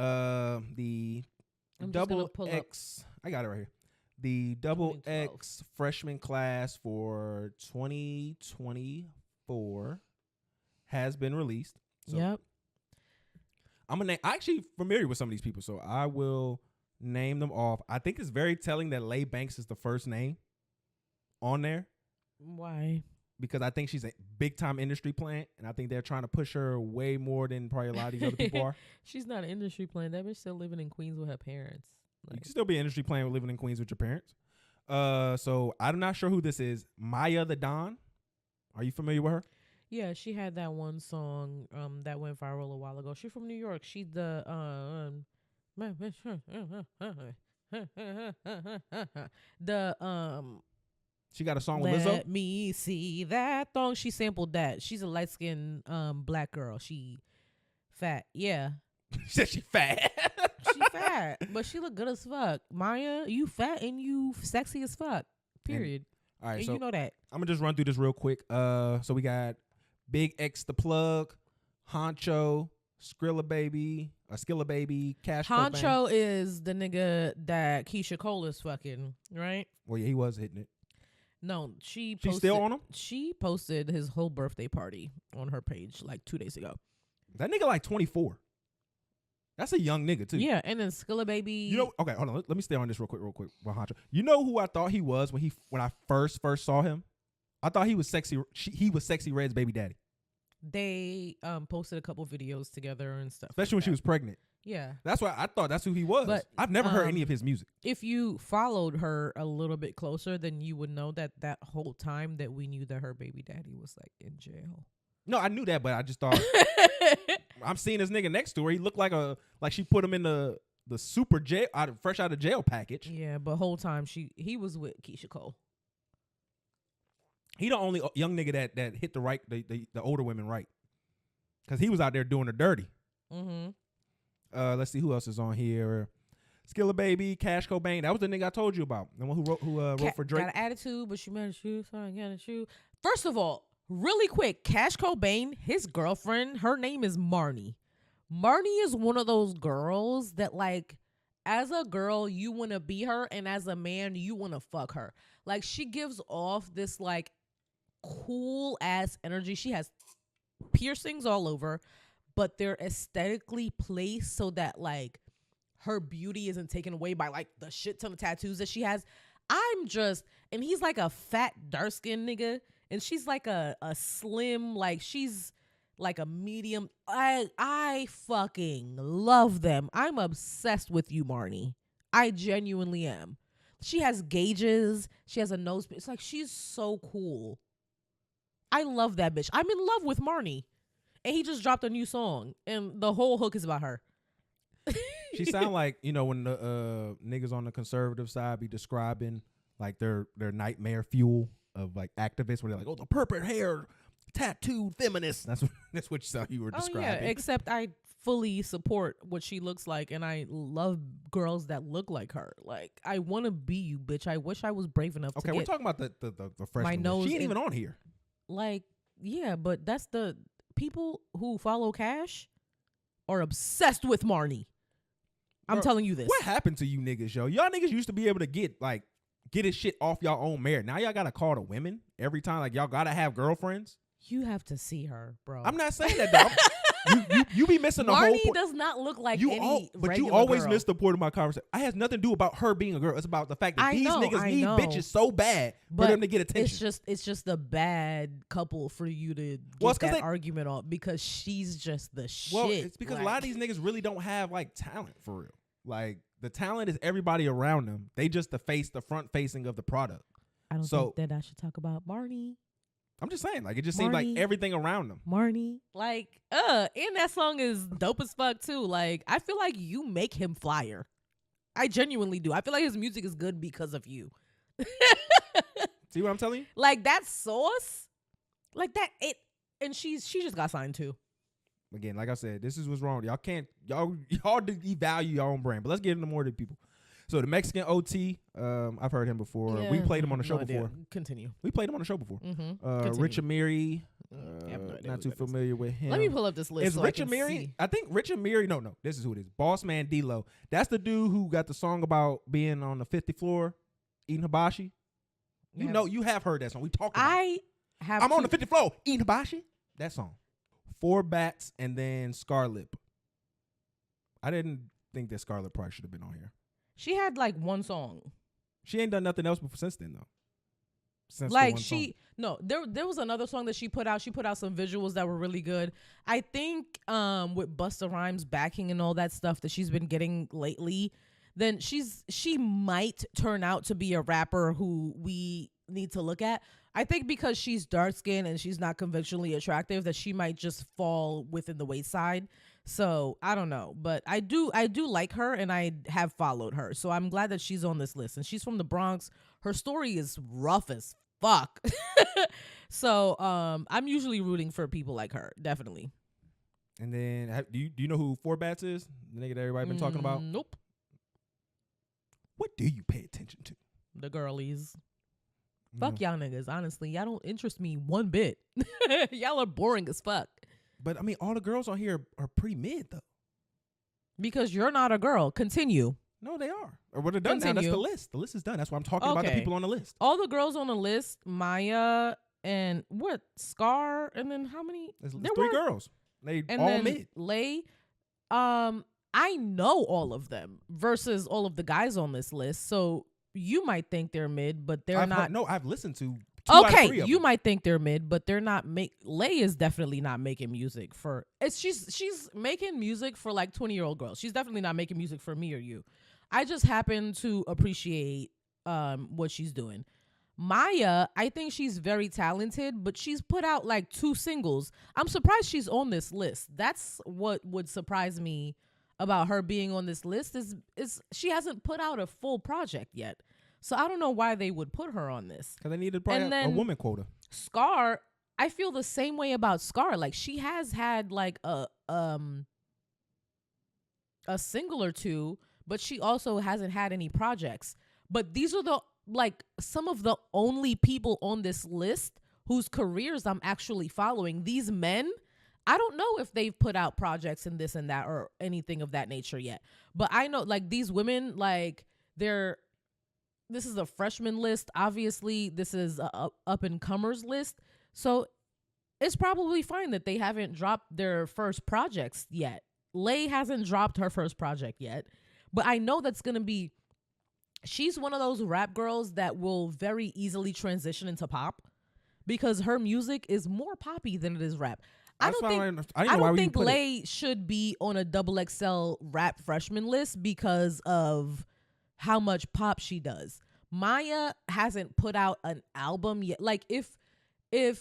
The I'm just double gonna pull up X. I got it right here. The double 2012. X freshman class for 2024 has been released. So Yep. I'm actually familiar with some of these people, so I will name them off. I think it's very telling that Lay Banks is the first name on there Why? because I think she's a big time industry plant, and I think they're trying to push her way more than probably a lot of these other people are. She's not an industry plant. That bitch still living in Queens with her parents. You can still be an industry plant with living in Queens with your parents. So I'm not sure who this is. Maya the Don. Are you familiar with her? Yeah, she had that one song that went viral a while ago. She's from New York. She's the the She got a song with Lizzo. let me see that thong. She sampled that. She's a light skinned black girl. She fat. Yeah. She said she fat. She fat, but she look good as fuck. Maya, you fat and you sexy as fuck. Period. All right, And so you know that. I'm gonna just run through this real quick. So we got Big X the Plug, Honcho, Skrilla Baby, Cash Cobain. Honcho is the nigga that Keisha Cole is fucking, right? Well, yeah, he was hitting it. No, she She's still on him? She posted his whole birthday party on her page like 2 days ago. That nigga like 24. That's a young nigga too. Yeah, and then Skilla Baby. You know, okay, hold on. Let me stay on this real quick. About Honcho. You know who I thought he was when I first saw him? I thought he was sexy. He was Sexy Red's baby daddy. They posted a couple videos together and stuff. Especially when she was pregnant. Yeah. That's why I thought that's who he was. But, I've never heard any of his music. If you followed her a little bit closer, then you would know that whole time that we knew that her baby daddy was like in jail. No, I knew that, but I just thought I'm seeing this nigga next to her. He looked like she put him in the super jail fresh out of jail package. Yeah, but whole time he was with Keisha Cole. He the only young nigga that hit the older women right, because he was out there doing her dirty. Mm-hmm. Let's see who else is on here. Skilla Baby, Cash Cobain. That was the nigga I told you about. The one who wrote for Drake. Got an attitude, but she made a shoe, so I got a shoe. First of all, really quick, Cash Cobain, his girlfriend, her name is Marnie. Marnie is one of those girls that, like, as a girl, you want to be her, and as a man, you want to fuck her. Like, she gives off this, like, cool ass energy. She has piercings all over, but they're aesthetically placed so that, like, her beauty isn't taken away by, like, the shit ton of tattoos that she has. And he's like a fat, dark-skinned nigga, and she's like a slim, like, she's like a medium. I fucking love them. I'm obsessed with you, Marnie. I genuinely am. She has gauges. She has a nose. It's like, she's so cool. I love that bitch. I'm in love with Marnie. And he just dropped a new song, and the whole hook is about her. She sound like, you know, when the niggas on the conservative side be describing like their nightmare fuel of like activists, where they're like, oh, the purple hair, tattooed feminists. That's what you were describing. Oh, yeah, except I fully support what she looks like, and I love girls that look like her. Like, I want to be you, bitch. I wish I was brave enough to Okay, we're talking about the freshman. nose She ain't even on here. Like, yeah, but that's the people who follow Cash are obsessed with Marnie. I'm telling you this. What happened to you niggas, yo? Y'all niggas used to be able to get his shit off y'all own merit. Now y'all gotta call the women every time. Like, y'all gotta have girlfriends. You have to see her, bro. I'm not saying that, though. You be missing the whole Marnie point. does not look like But you always miss the point of my conversation. It has nothing to do about her being a girl. It's about the fact that these niggas need bitches so bad for them to get attention. It's just a bad couple for you to get that argument on, because she's just the shit. Well, it's because a lot of these niggas really don't have like talent for real. Like, the talent is everybody around them. They just the front facing of the product. I don't think that I should talk about Marnie. I'm just saying, like, it just seemed like everything around them. Marnie. Like, and that song is dope as fuck too. Like, I feel like you make him flyer. I genuinely do. I feel like his music is good because of you. See what I'm telling you? Like, that sauce, like that, and she just got signed too. Again, like I said, this is what's wrong. Y'all devalue your own brand. But let's get into more of the people. So the Mexican OT, I've heard him before. Yeah, we played him on the show before. Continue. We played him on the show before. Mm-hmm. Rich Amiri, Not too familiar with him. Let me pull up this list. Is so Rich Amiri? I think Rich Amiri. No. This is who it is. Boss Man D-Lo. That's the dude who got the song about being on the 50th floor eating hibachi. You have heard that song. We talked about it. I'm on the 50th floor eating hibachi. That song. 4 Bats and then Scarlett. I didn't think that Scarlett probably should have been on here. She had like one song. She ain't done nothing else since then though. Like there was another song that she put out. She put out some visuals that were really good. I think with Busta Rhymes backing and all that stuff that she's been getting lately, then she might turn out to be a rapper who we need to look at. I think because she's dark skinned and she's not conventionally attractive, that she might just fall within the wayside. So I don't know, but I do like her and I have followed her. So I'm glad that she's on this list, and she's from the Bronx. Her story is rough as fuck. So I'm usually rooting for people like her, definitely. And then do you know who 4 Bats is? The nigga that everybody been talking about? Nope. What do you pay attention to? The girlies. Fuck y'all niggas, honestly. Y'all don't interest me one bit. Y'all are boring as fuck. But I mean, all the girls on here are pretty mid though. Because you're not a girl. Continue. No, they are. Or what they're done now. That's the list. The list is done. That's why I'm talking about the people on the list. All the girls on the list, Maya and Scar, and then how many? There's 3 girls. They all mid. Lay. I know all of them versus all of the guys on this list. So you might think they're mid, but they're not. No, I've listened to 2 okay, out of 3 of you them. might think they're mid, but they're not. Lay is definitely not making music for. She's making music for like 20-year-old girls. She's definitely not making music for me or you. I just happen to appreciate what she's doing. Maya, I think she's very talented, but she's put out like 2 singles. I'm surprised she's on this list. That's what would surprise me about her being on this list is she hasn't put out a full project yet. So I don't know why they would put her on this. Because they needed probably a woman quota. Scar, I feel the same way about Scar. Like she has had like a single or 2, but she also hasn't had any projects. But these are some of the only people on this list whose careers I'm actually following. These men, I don't know if they've put out projects and this and that or anything of that nature yet. But I know like these women, like this is a freshman list. Obviously, this is a up and comers list. So it's probably fine that they haven't dropped their first projects yet. Lay hasn't dropped her first project yet. But I know that's going to be, she's one of those rap girls that will very easily transition into pop because her music is more poppy than it is rap. I don't think Lay should be on a XXL rap freshman list because of how much pop she does. Maya hasn't put out an album yet. Like if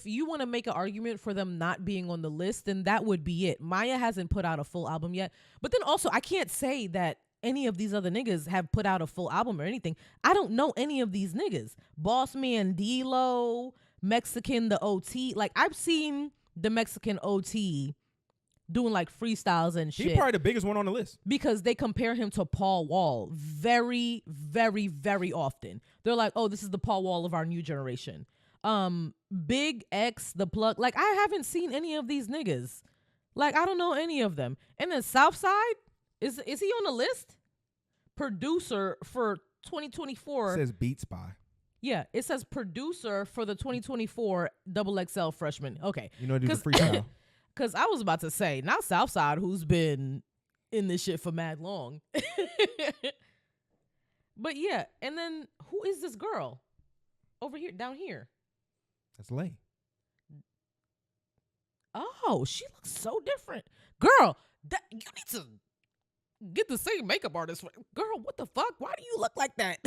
you want to make an argument for them not being on the list, then that would be it. Maya hasn't put out a full album yet. But then also I can't say that any of these other niggas have put out a full album or anything. I don't know any of these niggas. Boss Man D-Lo, Mexican the OT. Like I've seen the Mexican OT doing like freestyles and shit. He's probably the biggest one on the list. Because they compare him to Paul Wall very, very, very often. They're like, oh, this is the Paul Wall of our new generation. Big X, the plug. Like I haven't seen any of these niggas. Like I don't know any of them. And then Southside, is he on the list? Producer for 2024. It says Beats by. Yeah, it says producer for the 2024 XXL freshman. Okay. You know, do the freestyle. Because I was about to say, not Southside, who's been in this shit for mad long. But yeah, and then who is this girl? Over here, down here. That's Lay. Oh, she looks so different. Girl, you need to get the same makeup artist. Girl, what the fuck? Why do you look like that?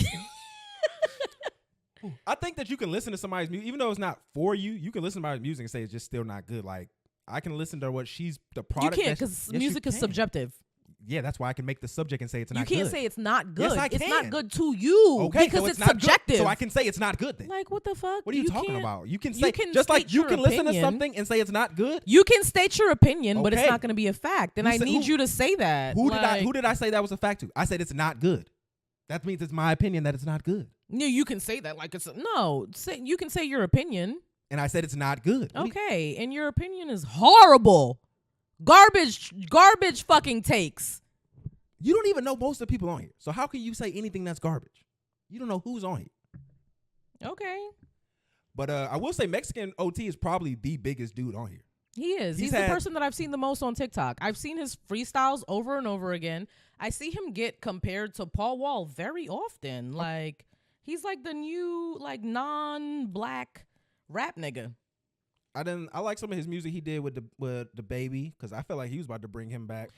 I think that you can listen to somebody's music, even though it's not for you. You can listen to somebody's music and say it's just still not good. Like I can listen to what she's the product. You can't because music is subjective. Yeah, that's why I can make the subject and say it's not good. You can't say it's not good. Yes, I can. It's not good to you. Okay, because so it's not subjective. Good, so I can say it's not good then. Like what the fuck? What are you talking about? You can say can just like you can listen to opinion. something and say it's not good. You can state your opinion, but it's Okay. not going to be a fact. And I need you to say that. Who did I say that was a fact to? I said it's not good. That means it's my opinion that it's not good. No, you can say that like it's you can say your opinion. and I said it's not good. Okay, and your opinion is horrible. Garbage fucking takes. You don't even know most of the people on here. So how can you say anything that's garbage? You don't know who's on here. Okay. But I will say Mexican OT is probably the biggest dude on here. He is. He's the person that I've seen the most on TikTok. I've seen his freestyles over and over again. I see him get compared to Paul Wall very often. Like, he's like the new, like, non-black rap nigga. I like some of his music he did with the baby, because I felt like he was about to bring him back.